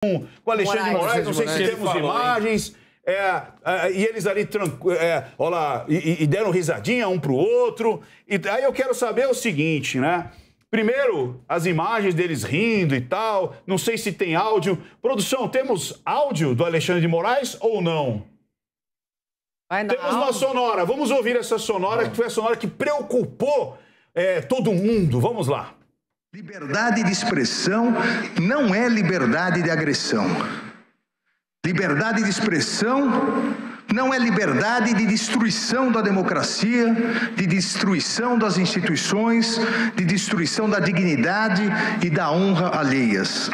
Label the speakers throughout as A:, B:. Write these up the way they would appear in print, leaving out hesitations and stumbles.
A: com Alexandre de Moraes, não sei se temos imagens, e eles ali olha lá, e deram risadinha um pro outro. E aí eu quero saber o seguinte, né? Primeiro, as imagens deles rindo e tal, não sei se tem áudio. Produção, temos áudio do Alexandre de Moraes ou não? Temos uma sonora, vamos ouvir essa sonora, que foi a sonora que preocupou todo mundo. Vamos lá.
B: Liberdade de expressão não é liberdade de agressão. Liberdade de expressão não é liberdade de destruição da democracia, de destruição das instituições, de destruição da dignidade e da honra alheias.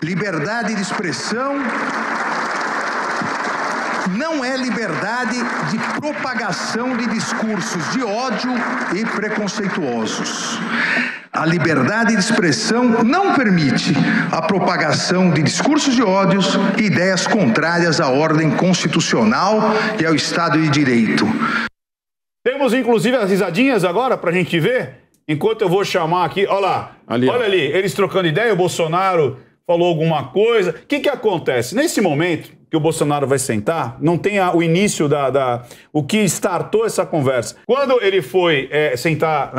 B: Liberdade de expressão não é liberdade de propagação de discursos de ódio e preconceituosos. A liberdade de expressão não permite a propagação de discursos de ódios e ideias contrárias à ordem constitucional e ao Estado de Direito.
A: Temos, inclusive, as risadinhas agora para a gente ver, enquanto eu vou chamar aqui. Olha lá, olha ali, eles trocando ideia, o Bolsonaro falou alguma coisa. O que acontece? Nesse momento que o Bolsonaro vai sentar, não tem o início o que startou essa conversa. Quando ele foi sentar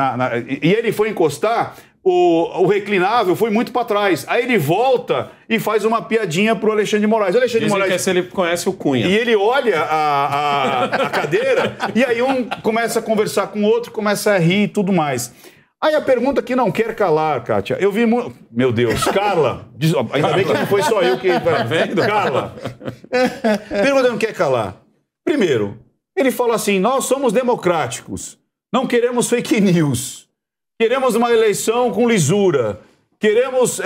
A: e ele foi encostar, o reclinável foi muito para trás. Aí ele volta e faz uma piadinha pro Alexandre de Moraes. Alexandre de Moraes,
C: que é se ele conhece o Cunha.
A: E ele olha a cadeira e aí um começa a conversar com o outro, começa a rir e tudo mais. Aí a pergunta que não quer calar, Kátia. Eu vi muito... Meu Deus, Carla. Ainda bem que não foi só eu que... Tá vendo? Carla. Pergunta que não quer calar. Primeiro, ele fala assim, nós somos democráticos. Não queremos fake news. Queremos uma eleição com lisura. Queremos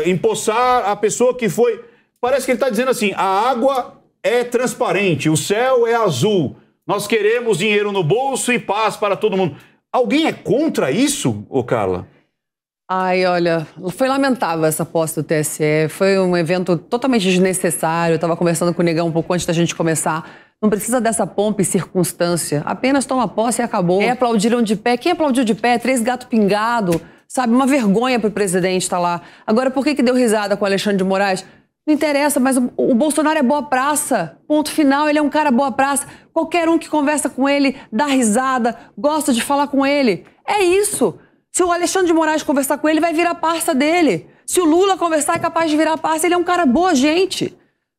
A: empossar a pessoa que foi... Parece que ele está dizendo assim, a água é transparente, o céu é azul. Nós queremos dinheiro no bolso e paz para todo mundo. Alguém é contra isso, ô Carla?
D: Ai, olha, foi lamentável essa posse do TSE, foi um evento totalmente desnecessário, eu estava conversando com o Negão um pouco antes da gente começar, não precisa dessa pompa e circunstância, apenas toma posse e acabou. E aplaudiram de pé, quem aplaudiu de pé? 3 gatos pingados, sabe, uma vergonha pro presidente estar lá. Agora, por que deu risada com o Alexandre de Moraes? Não interessa, mas o Bolsonaro é boa praça, ponto final, ele é um cara boa praça. Qualquer um que conversa com ele, dá risada, gosta de falar com ele. É isso. Se o Alexandre de Moraes conversar com ele, vai virar parça dele. Se o Lula conversar, é capaz de virar parça. Ele é um cara boa gente.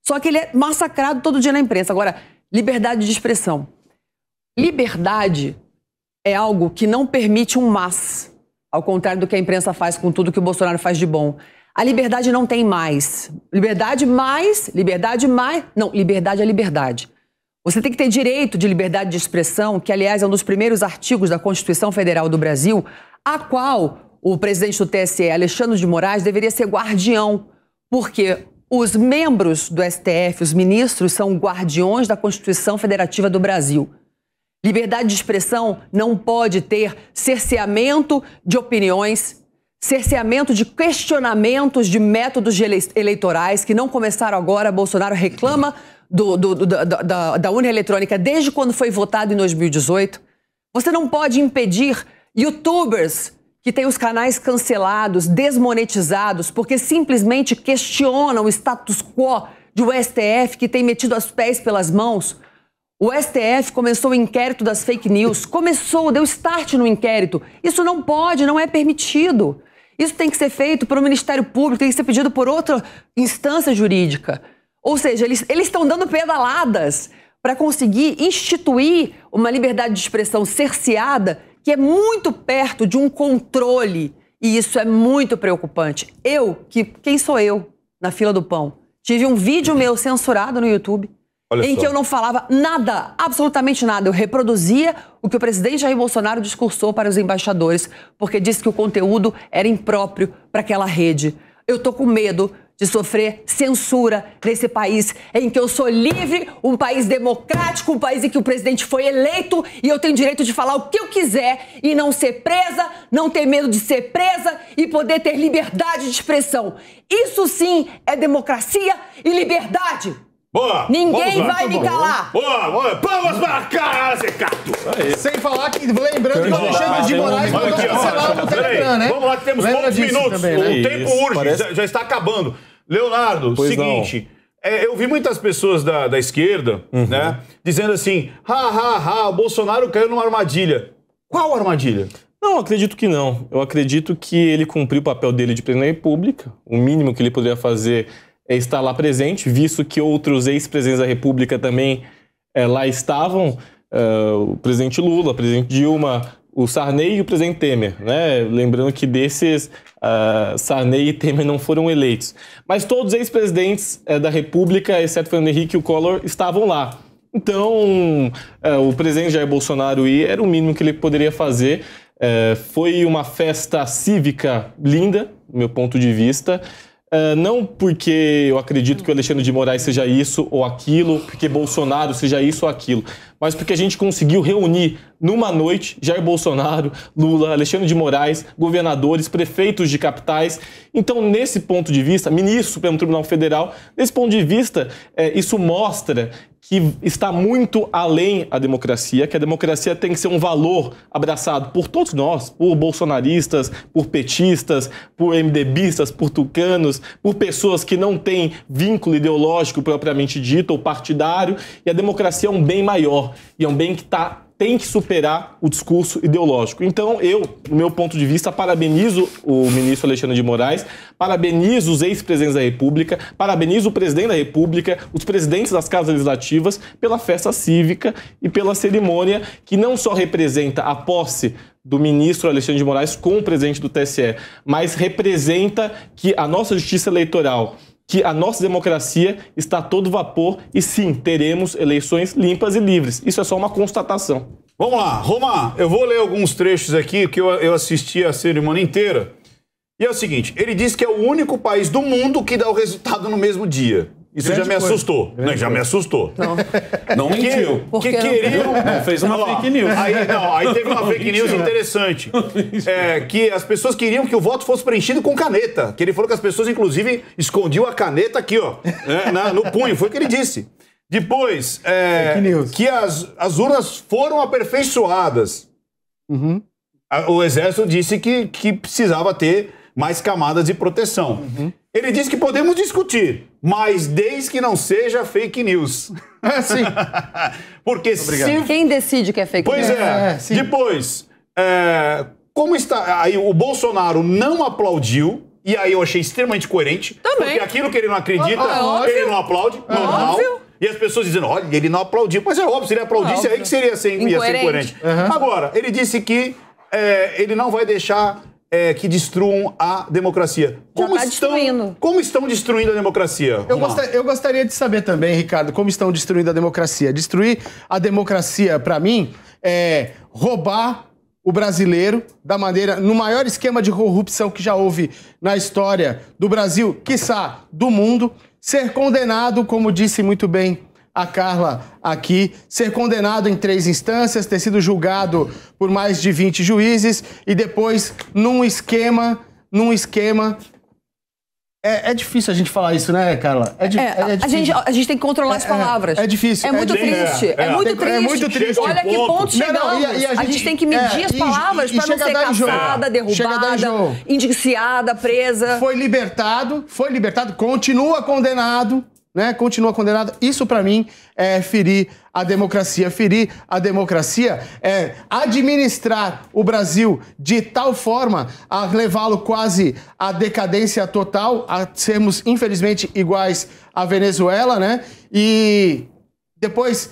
D: Só que ele é massacrado todo dia na imprensa. Agora, liberdade de expressão. Liberdade é algo que não permite um mas, ao contrário do que a imprensa faz com tudo que o Bolsonaro faz de bom. A liberdade não tem mais. Liberdade mais... Não, liberdade é liberdade. Você tem que ter direito de liberdade de expressão, que, aliás, é um dos primeiros artigos da Constituição Federal do Brasil, a qual o presidente do TSE, Alexandre de Moraes, deveria ser guardião, porque os membros do STF, os ministros, são guardiões da Constituição Federativa do Brasil. Liberdade de expressão não pode ter cerceamento de opiniões, cerceamento de questionamentos de métodos eleitorais que não começaram agora. Bolsonaro reclama da urna eletrônica desde quando foi votado em 2018. Você não pode impedir youtubers que têm os canais cancelados, desmonetizados, porque simplesmente questionam o status quo do STF, que tem metido os pés pelas mãos. O STF começou o inquérito das fake news, deu start no inquérito. Isso não pode, não é permitido. Isso tem que ser feito pelo Ministério Público, tem que ser pedido por outra instância jurídica. Ou seja, eles estão dando pedaladas para conseguir instituir uma liberdade de expressão cerceada que é muito perto de um controle. E isso é muito preocupante. Quem sou eu na fila do pão? Tive um vídeo meu censurado no YouTube, que eu não falava nada, absolutamente nada. Eu reproduzia o que o presidente Jair Bolsonaro discursou para os embaixadores, porque disse que o conteúdo era impróprio para aquela rede. Eu tô com medo de sofrer censura nesse país em que eu sou livre, um país democrático, um país em que o presidente foi eleito e eu tenho direito de falar o que eu quiser e não ser presa, não ter medo de ser presa e poder ter liberdade de expressão. Isso sim é democracia e liberdade.
A: Boa!
D: Ninguém vai me calar!
A: Boa! Palmas para cá, Zé Cato!
E: Sem falar que, lembrando que o Alexandre de Moraes mandou cancelar o Telegram, né?
A: Vamos lá, que temos poucos minutos.
E: também, né?
A: O tempo urge, já está acabando. Leonardo,
C: Pois
A: seguinte, eu vi muitas pessoas da esquerda, né, dizendo assim, o Bolsonaro caiu numa armadilha. Qual armadilha?
C: Não, acredito que não. Eu acredito que ele cumpriu o papel dele de presidente da República. O mínimo que ele poderia fazer é estar lá presente, visto que outros ex-presidentes da República também lá estavam. O presidente Lula, o presidente Dilma, o Sarney e o presidente Temer, né? Lembrando que desses, Sarney e Temer não foram eleitos. Mas todos os ex-presidentes da República, exceto Fernando Henrique e o Collor, estavam lá. Então, o presidente Jair Bolsonaro era o mínimo que ele poderia fazer. Foi uma festa cívica linda, do meu ponto de vista. Não porque eu acredito que o Alexandre de Moraes seja isso ou aquilo, porque Bolsonaro seja isso ou aquilo, mas porque a gente conseguiu reunir numa noite Jair Bolsonaro, Lula, Alexandre de Moraes, governadores, prefeitos de capitais. Então, nesse ponto de vista, ministro do Supremo Tribunal Federal, nesse ponto de vista, isso mostra que está muito além a democracia, que a democracia tem que ser um valor abraçado por todos nós, por bolsonaristas, por petistas, por MDBistas, por tucanos, por pessoas que não têm vínculo ideológico propriamente dito ou partidário, e a democracia é um bem maior, e é um bem que tem que superar o discurso ideológico. Então, eu, do meu ponto de vista, parabenizo o ministro Alexandre de Moraes, parabenizo os ex-presidentes da República, parabenizo o presidente da República, os presidentes das casas legislativas pela festa cívica e pela cerimônia que não só representa a posse do ministro Alexandre de Moraes com o presidente do TSE, mas representa que a nossa justiça eleitoral, que a nossa democracia está a todo vapor e sim, teremos eleições limpas e livres. Isso é só uma constatação.
A: Vamos lá, Romar, eu vou ler alguns trechos aqui que eu assisti a cerimônia inteira. E é o seguinte, ele diz que é o único país do mundo que dá o resultado no mesmo dia. Isso já me assustou. Não, já me assustou.
F: Não mentiu.
A: Que queriam...
F: Não, fez uma fake news.
A: Aí teve uma fake news interessante. Que as pessoas queriam que o voto fosse preenchido com caneta. Que ele falou que as pessoas, inclusive, escondiam a caneta aqui, ó, no punho. Foi o que ele disse. Depois, que as urnas foram aperfeiçoadas. O Exército disse que precisava ter mais camadas de proteção. Ele disse que podemos discutir, mas desde que não seja fake news.
E: Sim.
A: Porque se...
D: Quem decide que é fake news?
A: Pois Depois, como está... Aí o Bolsonaro não aplaudiu, e aí eu achei extremamente coerente.
D: Também.
A: Porque aquilo que ele não acredita, ele não aplaude, normal.
D: Óbvio.
A: E as pessoas dizendo, olha, ele não aplaudiu. Mas é óbvio, se ele aplaudisse, aí que ia ser coerente. Agora, ele disse que ele não vai deixar... que destruam a democracia. Como estão destruindo a democracia?
E: Eu gostaria de saber também, Ricardo, como estão destruindo a democracia. Destruir a democracia, para mim, é roubar o brasileiro no maior esquema de corrupção que já houve na história do Brasil, quiçá do mundo, ser condenado, como disse muito bem a Carla aqui, ser condenado em 3 instâncias, ter sido julgado por mais de 20 juízes e depois num esquema... É difícil a gente falar isso, né, Carla? É difícil.
D: A gente tem que controlar as palavras.
E: É difícil.
D: É muito triste. É muito triste. Olha que ponto chegamos. A gente tem que medir as palavras para não ser caçada, derrubada, indiciada, presa.
E: Foi libertado, continua condenado, né? Continua condenado. Isso, para mim, é ferir a democracia. Ferir a democracia é administrar o Brasil de tal forma a levá-lo quase à decadência total, a sermos, infelizmente, iguais à Venezuela, né? E depois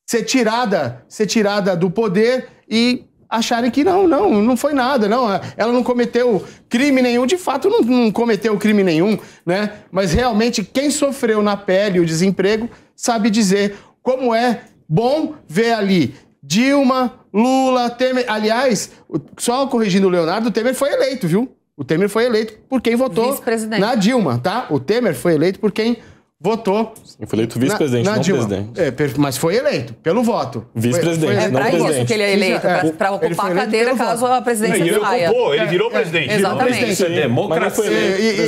E: ser tirada do poder e acharem que não foi nada, não. Ela não cometeu crime nenhum, de fato não cometeu crime nenhum, né? Mas realmente quem sofreu na pele o desemprego sabe dizer como é bom ver ali Dilma, Lula, Temer. Aliás, só corrigindo o Leonardo, o Temer foi eleito, viu? O Temer foi eleito por quem votou na Dilma, tá? O Temer foi eleito por quem votou.
C: Foi eleito vice-presidente, não
E: Dilma.
C: Presidente.
E: Mas foi eleito, pelo voto.
C: Vice-presidente, não
D: presidente. É para isso que ele é eleito, para ocupar a cadeira caso a presidência saia.
A: Ele virou presidente.
D: Exatamente.
F: Isso é democracia.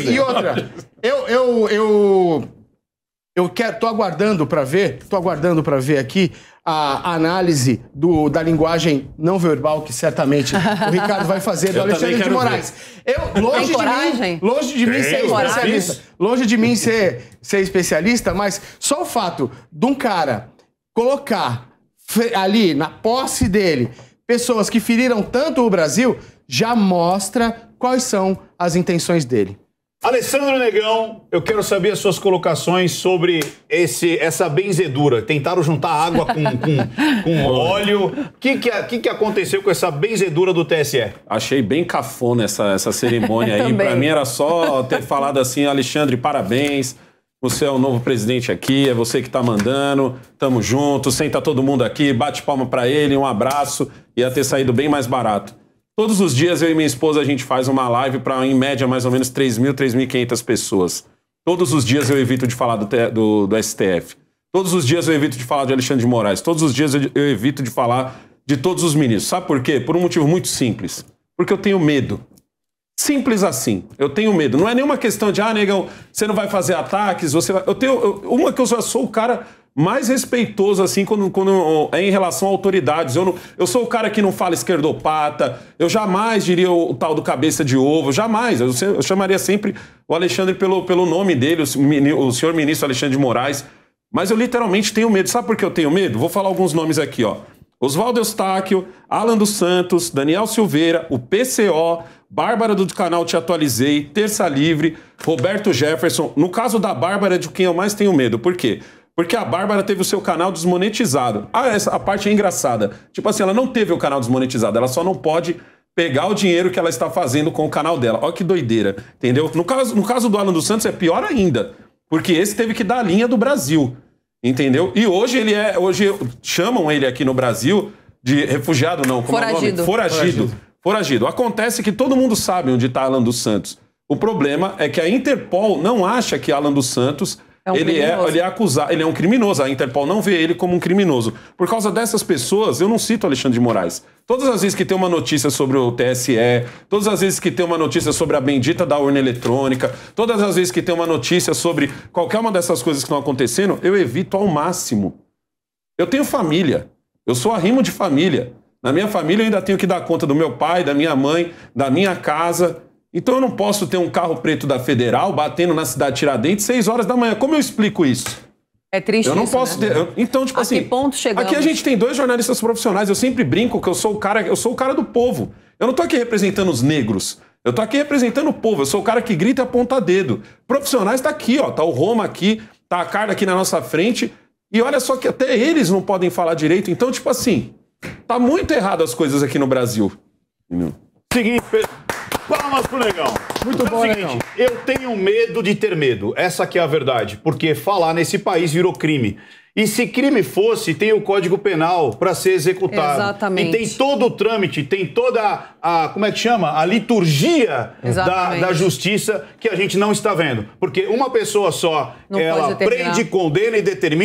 E: E outra, tô aguardando para ver aqui a análise da linguagem não verbal que certamente o Ricardo vai fazer do Alexandre de Moraes. Longe de mim ser especialista. Longe de mim ser especialista, mas só o fato de um cara colocar ali na posse dele pessoas que feriram tanto o Brasil já mostra quais são as intenções dele.
A: Alessandro Negão, eu quero saber as suas colocações sobre essa benzedura. Tentaram juntar água com óleo. O que aconteceu com essa benzedura do TSE?
F: Achei bem cafona essa cerimônia aí. Pra mim era só ter falado assim, Alexandre, parabéns. Você é o novo presidente aqui, é você que tá mandando. Tamo junto, senta todo mundo aqui, bate palma pra ele, um abraço. Ia ter saído bem mais barato. Todos os dias eu e minha esposa a gente faz uma live para, em média, mais ou menos 3.000, 3.500 pessoas. Todos os dias eu evito de falar do STF. Todos os dias eu evito de falar de Alexandre de Moraes. Todos os dias eu evito de falar de todos os ministros. Sabe por quê? Por um motivo muito simples. Porque eu tenho medo. Simples assim. Eu tenho medo. Não é nenhuma questão de, negão, você não vai fazer ataques, você vai... Uma que eu já sou o cara mais respeitoso, assim, quando é em relação a autoridades. Eu sou o cara que não fala esquerdopata, eu jamais diria o tal do cabeça de ovo, jamais. Eu chamaria sempre o Alexandre pelo nome dele, o senhor ministro Alexandre de Moraes. Mas eu literalmente tenho medo. Sabe por que eu tenho medo? Vou falar alguns nomes aqui, ó. Oswaldo Eustáquio, Alan dos Santos, Daniel Silveira, o PCO, Bárbara do canal Te Atualizei, Terça Livre, Roberto Jefferson. No caso da Bárbara é de quem eu mais tenho medo. Por quê? Porque a Bárbara teve o seu canal desmonetizado. A parte é engraçada. Tipo assim, ela não teve o canal desmonetizado, ela só não pode pegar o dinheiro que ela está fazendo com o canal dela. Olha que doideira, entendeu? No caso do Alan dos Santos é pior ainda, porque esse teve que dar a linha do Brasil, entendeu? E hoje hoje chamam ele aqui no Brasil de refugiado, não, como
D: Foragido.
E: É o nome? Foragido. Acontece que todo mundo sabe onde está Alan dos Santos. O problema é que a Interpol não acha que Alan dos Santos... Ele é acusado, ele é um criminoso. A Interpol não vê ele como um criminoso. Por causa dessas pessoas, eu não cito Alexandre de Moraes. Todas as vezes que tem uma notícia sobre o TSE, todas as vezes que tem uma notícia sobre a bendita da urna eletrônica, todas as vezes que tem uma notícia sobre qualquer uma dessas coisas que estão acontecendo, eu evito ao máximo. Eu tenho família. Eu sou arrimo de família. Na minha família eu ainda tenho que dar conta do meu pai, da minha mãe, da minha casa... Então eu não posso ter um carro preto da Federal batendo na cidade de Tiradentes 6 horas da manhã. Como eu explico isso?
D: É triste.
E: Eu não
D: isso,
E: posso
D: né?
E: ter. Então, tipo assim.
D: A que ponto chegamos?
E: Aqui a gente tem 2 jornalistas profissionais. Eu sempre brinco que eu sou o cara do povo. Eu não tô aqui representando os negros. Eu tô aqui representando o povo. Eu sou o cara que grita e aponta dedo. Profissionais tá aqui, ó. Tá o Roma aqui, tá a Carla aqui na nossa frente. E olha só que até eles não podem falar direito. Então, tipo assim, tá muito errado as coisas aqui no Brasil.
A: Seguinte, palmas pro Negão.
E: Muito bom,
A: Negão. Eu tenho medo de ter medo. Essa aqui é a verdade. Porque falar nesse país virou crime. E se crime fosse, tem o Código Penal para ser executado.
D: Exatamente.
A: E tem todo o trâmite, tem toda a como é que chama? A liturgia da justiça que a gente não está vendo. Porque uma pessoa só,
D: não
A: ela prende, condena e determina.